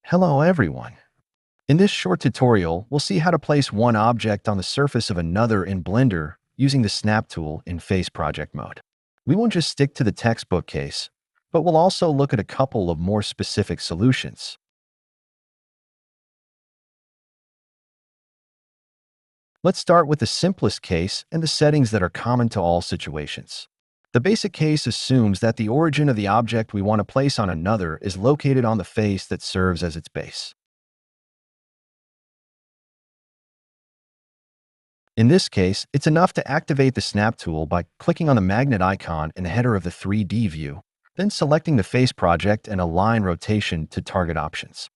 Hello everyone. In this short tutorial, we'll see how to place one object on the surface of another in Blender using the Snap tool in Face Project mode. We won't just stick to the textbook case, but we'll also look at a couple of more specific solutions. Let's start with the simplest case and the settings that are common to all situations. The basic case assumes that the origin of the object we want to place on another is located on the face that serves as its base. In this case, it's enough to activate the Snap tool by clicking on the magnet icon in the header of the 3D view, then selecting the face project and align rotation to target options.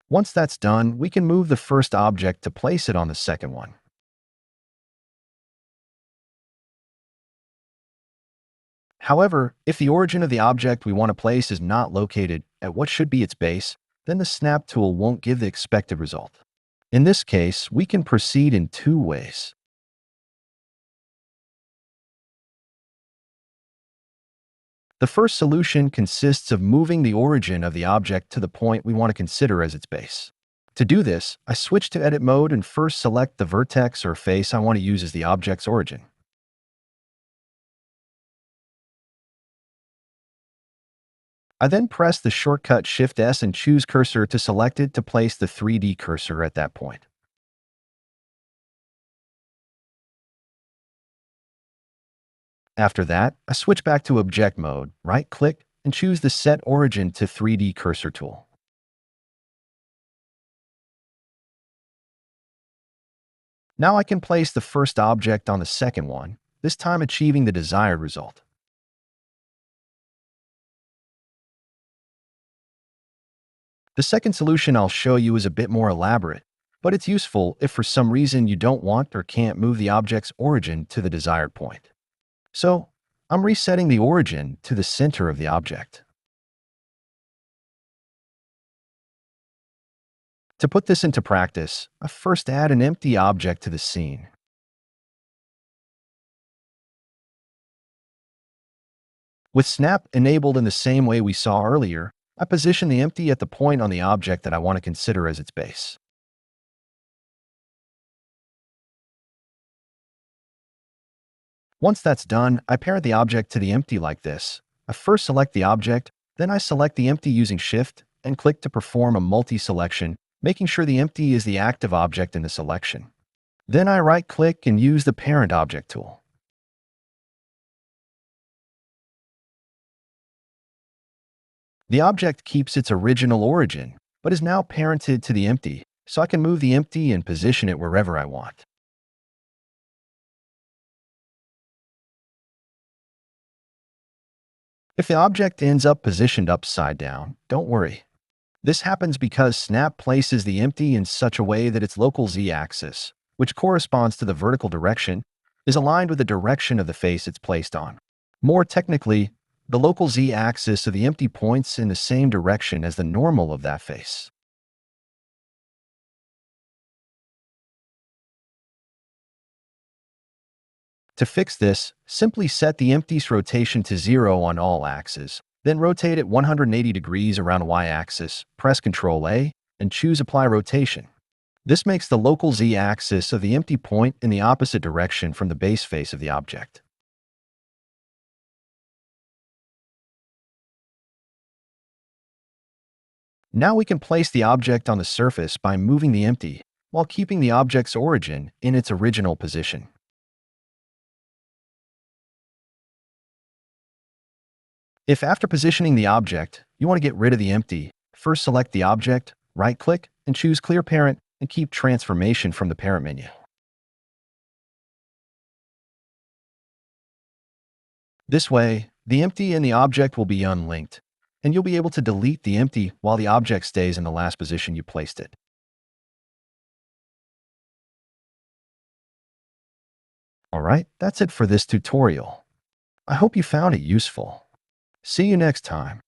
Once that's done, we can move the first object to place it on the second one. However, if the origin of the object we want to place is not located at what should be its base, then the Snap tool won't give the expected result. In this case, we can proceed in two ways. The first solution consists of moving the origin of the object to the point we want to consider as its base. To do this, I switch to Edit mode and first select the vertex or face I want to use as the object's origin. I then press the shortcut Shift-S and choose Cursor to select it to place the 3D cursor at that point. After that, I switch back to Object mode, right-click, and choose the Set Origin to 3D Cursor tool. Now I can place the first object on the second one, this time achieving the desired result. The second solution I'll show you is a bit more elaborate, but it's useful if for some reason you don't want or can't move the object's origin to the desired point. So, I'm resetting the origin to the center of the object. To put this into practice, I first add an empty object to the scene. With Snap enabled in the same way we saw earlier, I position the empty at the point on the object that I want to consider as its base. Once that's done, I parent the object to the empty like this. I first select the object, then I select the empty using Shift and click to perform a multi-selection, making sure the empty is the active object in the selection. Then I right-click and use the Parent Object tool. The object keeps its original origin, but is now parented to the empty, so I can move the empty and position it wherever I want. If the object ends up positioned upside down, don't worry. This happens because Snap places the empty in such a way that its local z-axis, which corresponds to the vertical direction, is aligned with the direction of the face it's placed on. More technically, the local z-axis of the empty points in the same direction as the normal of that face. To fix this, simply set the empty's rotation to 0 on all axes, then rotate it 180 degrees around y-axis, press Ctrl-A, and choose Apply Rotation. This makes the local z-axis of the empty point in the opposite direction from the base face of the object. Now we can place the object on the surface by moving the empty, while keeping the object's origin in its original position. If after positioning the object, you want to get rid of the empty, first select the object, right-click, and choose Clear Parent and keep Transformation from the Parent menu. This way, the empty and the object will be unlinked, and you'll be able to delete the empty while the object stays in the last position you placed it. Alright, that's it for this tutorial. I hope you found it useful. See you next time.